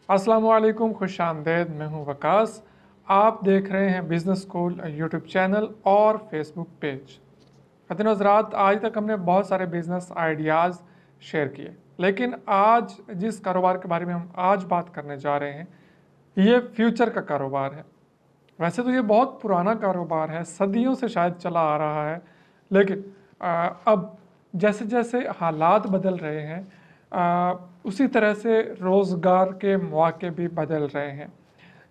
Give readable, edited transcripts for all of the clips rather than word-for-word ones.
अस्सलामुअलैकुम, खुश आमदेद। मैं हूं वकास। आप देख रहे हैं बिज़नेस स्कूल यूट्यूब चैनल और फेसबुक पेज। ख़ातिन हज़रात, आज तक हमने बहुत सारे बिज़नेस आइडियाज़ शेयर किए, लेकिन आज जिस कारोबार के बारे में हम आज बात करने जा रहे हैं ये फ्यूचर का कारोबार है। वैसे तो ये बहुत पुराना कारोबार है, सदियों से शायद चला आ रहा है, लेकिन अब जैसे जैसे हालात बदल रहे हैं उसी तरह से रोज़गार के मौके भी बदल रहे हैं।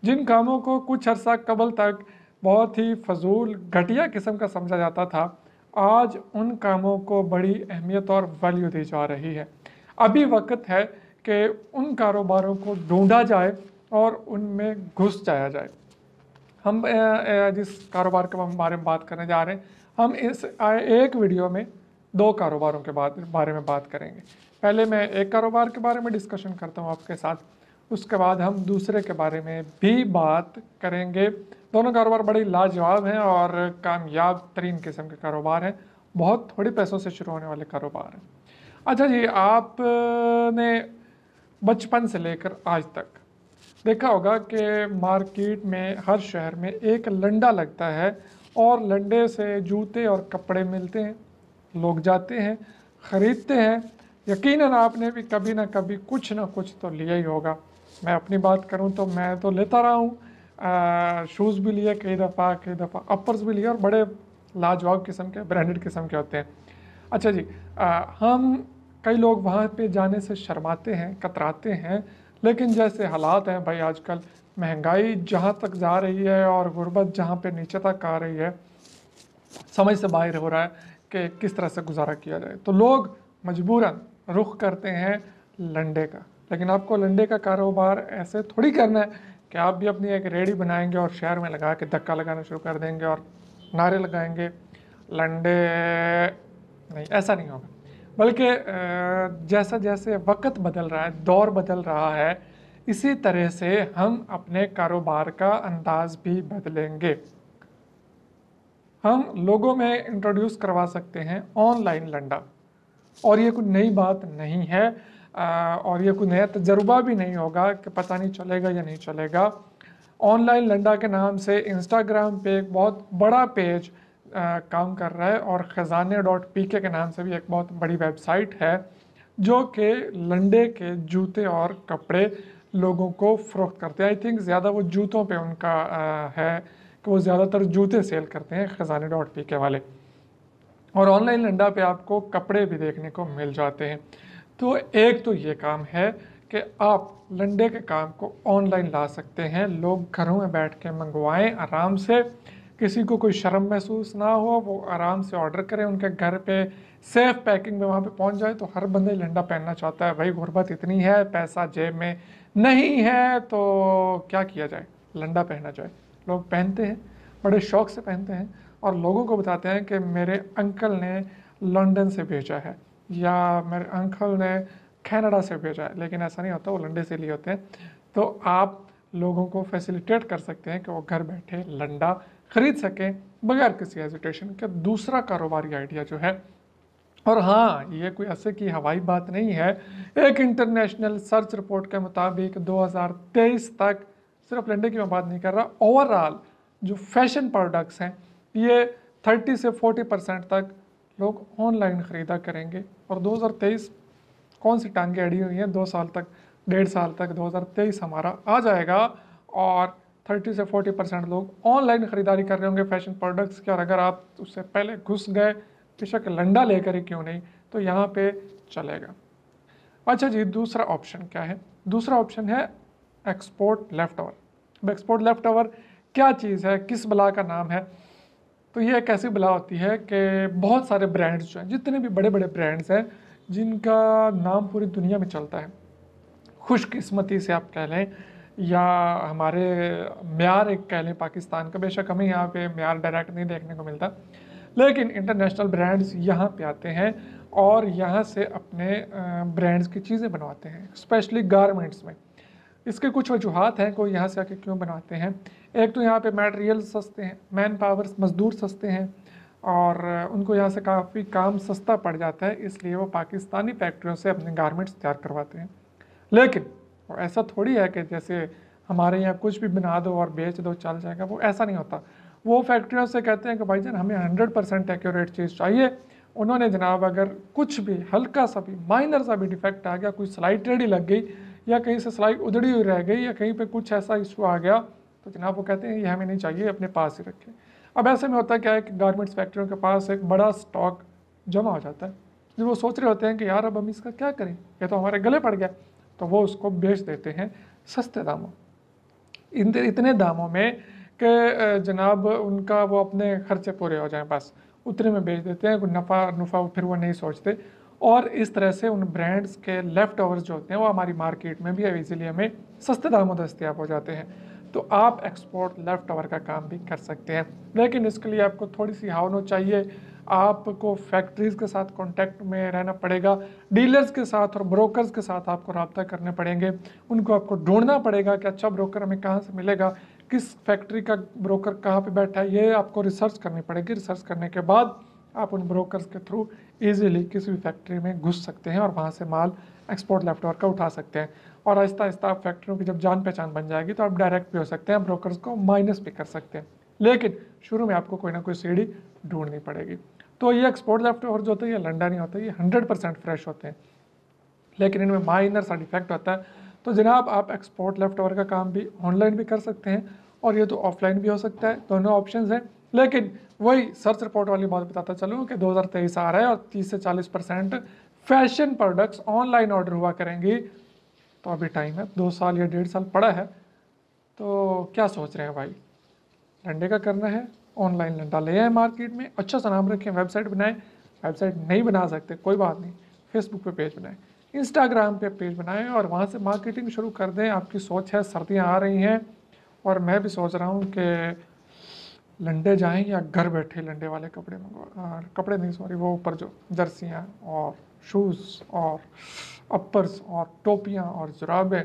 जिन कामों को कुछ अर्सा कबल तक बहुत ही फजूल घटिया किस्म का समझा जाता था, आज उन कामों को बड़ी अहमियत और वैल्यू दी जा रही है। अभी वक्त है कि उन कारोबारों को ढूंढा जाए और उनमें घुस जाया जाए। हम जिस कारोबार के बारे में बात करने जा रहे हैं, हम इस एक वीडियो में दो कारोबारों के बारे में बात करेंगे। पहले मैं एक कारोबार के बारे में डिस्कशन करता हूँ आपके साथ, उसके बाद हम दूसरे के बारे में भी बात करेंगे। दोनों कारोबार बड़े लाजवाब हैं और कामयाब तरीन किस्म के कारोबार हैं, बहुत थोड़े पैसों से शुरू होने वाले कारोबार हैं। अच्छा जी, आपने बचपन से लेकर आज तक देखा होगा कि मार्केट में हर शहर में एक लंडा लगता है और लंडे से जूते और कपड़े मिलते हैं। लोग जाते हैं, ख़रीदते हैं। यकीनन आपने भी कभी ना कभी कुछ ना कुछ तो लिया ही होगा। मैं अपनी बात करूं तो मैं तो लेता रहा हूं। शूज़ भी लिए कई दफ़ा अपर्स भी लिए, और बड़े लाजवाब किस्म के ब्रांडेड किस्म के होते हैं। अच्छा जी, हम कई लोग वहाँ पे जाने से शर्माते हैं, कतराते हैं, लेकिन जैसे हालात हैं भाई आजकल, महंगाई जहाँ तक जा रही है और गुर्बत जहाँ पे नीचे तक आ रही है, समझ से बाहर हो रहा है कि किस तरह से गुजारा किया जाए। तो लोग मजबूरन रुख करते हैं लंडे का। लेकिन आपको लंडे का कारोबार ऐसे थोड़ी करना है कि आप भी अपनी एक रेडी बनाएंगे और शहर में लगा के धक्का लगाना शुरू कर देंगे और नारे लगाएंगे लंडे। नहीं, ऐसा नहीं होगा। बल्कि जैसा जैसे वक्त बदल रहा है, दौर बदल रहा है, इसी तरह से हम अपने कारोबार का अंदाज भी बदलेंगे। हम लोगों में इंट्रोड्यूस करवा सकते हैं ऑनलाइन लंडा, और ये कोई नई बात नहीं है और ये कोई नया तजुर्बा भी नहीं होगा कि पता नहीं चलेगा या नहीं चलेगा। ऑनलाइन लंडा के नाम से इंस्टाग्राम पे एक बहुत बड़ा पेज काम कर रहा है, और खजाने.pk के नाम से भी एक बहुत बड़ी वेबसाइट है जो कि लंडे के जूते और कपड़े लोगों को फ़रोख्त करते हैं। आई थिंक ज़्यादा वो जूतों पे उनका है कि वो ज़्यादातर जूते सेल करते हैं खजाने.pk वाले, और ऑनलाइन लंडा पे आपको कपड़े भी देखने को मिल जाते हैं। तो एक तो ये काम है कि आप लंडे के काम को ऑनलाइन ला सकते हैं। लोग घरों में बैठ के मंगवाएं आराम से, किसी को कोई शर्म महसूस ना हो, वो आराम से ऑर्डर करें, उनके घर पे सेफ पैकिंग में वहाँ पे पहुँच जाए। तो हर बंदे लंडा पहनना चाहता है भाई, गुर्बत इतनी है, पैसा जेब में नहीं है, तो क्या किया जाए, लंडा पहना जाए। लोग पहनते हैं, बड़े शौक से पहनते हैं, और लोगों को बताते हैं कि मेरे अंकल ने लंदन से भेजा है या मेरे अंकल ने कनाडा से भेजा है। लेकिन ऐसा नहीं होता, वो लंडे से लिए होते हैं। तो आप लोगों को फैसिलिटेट कर सकते हैं कि वो घर बैठे लंडा खरीद सकें बगैर किसी हेजिटेशन के। दूसरा कारोबारी आइडिया जो है, और हाँ, ये कोई ऐसे की हवाई बात नहीं है, एक इंटरनेशनल सर्च रिपोर्ट के मुताबिक 2023 तक, सिर्फ लंडे की मैं बात नहीं कर रहा, ओवरऑल जो फैशन प्रोडक्ट्स हैं ये 30 से 40% तक लोग ऑनलाइन ख़रीदा करेंगे। और 2023 कौन सी टांगे अड़ी हुई हैं, 2 साल तक, 1.5 साल तक 2023 हमारा आ जाएगा, और 30 से 40% लोग ऑनलाइन ख़रीदारी कर रहे होंगे फैशन प्रोडक्ट्स के। और अगर आप उससे पहले घुस गए, बेशक लंडा लेकर ही क्यों नहीं, तो यहाँ पे चलेगा। अच्छा जी, दूसरा ऑप्शन क्या है? दूसरा ऑप्शन है एक्सपोर्ट लेफ्ट ओवर। अब एक्सपोर्ट लेफ्ट ओवर क्या चीज़ है, किस बला का नाम है? तो ये एक ऐसी बला होती है कि बहुत सारे ब्रांड्स जो हैं, जितने भी बड़े बड़े ब्रांड्स हैं जिनका नाम पूरी दुनिया में चलता है, खुशकिस्मती से आप कह लें या हमारे म्यार एक कह लें पाकिस्तान का, बेशक हमें यहाँ पे म्यार डायरेक्ट नहीं देखने को मिलता, लेकिन इंटरनेशनल ब्रांड्स यहाँ पे आते हैं और यहाँ से अपने ब्रांड्स की चीज़ें बनवाते हैं, स्पेशली गारमेंट्स में। इसके कुछ वजूहत हैं कोई यहाँ से आके क्यों बनाते हैं। एक तो यहाँ पे मटेरियल सस्ते हैं, मैन पावर मज़दूर सस्ते हैं, और उनको यहाँ से काफ़ी काम सस्ता पड़ जाता है, इसलिए वो पाकिस्तानी फैक्ट्रियों से अपने गारमेंट्स तैयार करवाते हैं। लेकिन और ऐसा थोड़ी है कि जैसे हमारे यहाँ कुछ भी बना दो और बेच दो चल जाएगा, वो ऐसा नहीं होता। वो फैक्ट्रियों से कहते हैं कि भाईजान हमें 100% एक्यूरेट चीज़ चाहिए। उन्होंने जनाब अगर कुछ भी हल्का सा भी माइनर सा भी डिफेक्ट आ गया, कोई सिलाई टेढ़ी लग गई या कहीं से सिलाई उधड़ी हुई रह गई या कहीं पे कुछ ऐसा इशू आ गया, तो जनाब वो कहते हैं ये हमें नहीं चाहिए, अपने पास ही रखें। अब ऐसे में होता क्या है कि गारमेंट्स फैक्ट्रियों के पास एक बड़ा स्टॉक जमा हो जाता है, जो वो सोच रहे होते हैं कि यार अब हम इसका क्या करें, ये तो हमारे गले पड़ गया, तो वो उसको बेच देते हैं सस्ते दामों, इतने दामों में कि जनाब उनका वो अपने खर्चे पूरे हो जाएं, बस उतने में बेच देते हैं, कोई नफ़ा फिर वो नहीं सोचते। और इस तरह से उन ब्रांड्स के लेफ़्ट ओवर्स जो होते हैं वो हमारी मार्केट में भी इजीली हमें सस्ते दामों दस्तयाब हो जाते हैं। तो आप एक्सपोर्ट लेफ़्ट ओवर का काम भी कर सकते हैं, लेकिन इसके लिए आपको थोड़ी सी हावनो चाहिए। आपको फैक्ट्रीज़ के साथ कांटेक्ट में रहना पड़ेगा, डीलर्स के साथ और ब्रोकर्स के साथ आपको रब्ता करने पड़ेंगे। उनको आपको ढूंढना पड़ेगा कि अच्छा ब्रोकर हमें कहाँ से मिलेगा, किस फैक्ट्री का ब्रोकर कहाँ पे बैठा है, ये आपको रिसर्च करनी पड़ेगी। रिसर्च करने के बाद आप उन ब्रोकर्स के थ्रू इजीली किसी भी फैक्ट्री में घुस सकते हैं और वहाँ से माल एक्सपोर्ट लेफ्ट ओवर का उठा सकते हैं। और आहिस्ता आहिस्ता आप फैक्ट्रियों की जब जान पहचान बन जाएगी तो आप डायरेक्ट भी हो सकते हैं, ब्रोकर्स को माइनस भी कर सकते हैं, लेकिन शुरू में आपको कोई ना कोई सीढ़ी ढूंढनी पड़ेगी। तो ये एक्सपोर्ट लेफ्ट ओवर जो होता है ये लंडा नहीं होता, ये 100% फ्रेश होते हैं, लेकिन इनमें माइनर सा डिफेक्ट होता है। तो जनाब आप एक्सपोर्ट लेफ्ट ओवर का काम भी ऑनलाइन भी कर सकते हैं और ये तो ऑफलाइन भी हो सकता है, दोनों ऑप्शंस हैं। लेकिन वही सर्च रिपोर्ट वाली बात बताता चलूँ कि 2023 आ रहा है और 30 से 40% फैशन प्रोडक्ट्स ऑनलाइन ऑर्डर हुआ करेंगी। तो अभी टाइम है, 2 साल या 1.5 साल पड़ा है, तो क्या सोच रहे हैं भाई, लंडे का करना है, ऑनलाइन लंडा ले आए मार्केट में, अच्छा सा नाम रखें, वेबसाइट बनाएं। वेबसाइट नहीं बना सकते कोई बात नहीं, फेसबुक पे पेज बनाएं, इंस्टाग्राम पे पेज बनाएं और वहाँ से मार्केटिंग शुरू कर दें। आपकी सोच है, सर्दियाँ आ रही हैं और मैं भी सोच रहा हूँ कि लंडे जाएं या घर बैठे लंडे वाले कपड़े कपड़े नहीं सॉरी, वो ऊपर जो जर्सियाँ और शूज़ और अपर्स और टोपियाँ और जुराबें,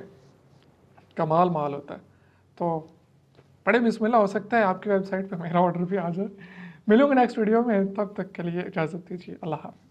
कमाल माल होता है। तो बड़े बिस्मिल्लाह, हो सकता है आपकी वेबसाइट पे मेरा ऑर्डर भी आ जाए। मिलूंगा नेक्स्ट वीडियो में, तब तक के लिए इजाज़त दीजिए, अल्लाह हाफ़िज़।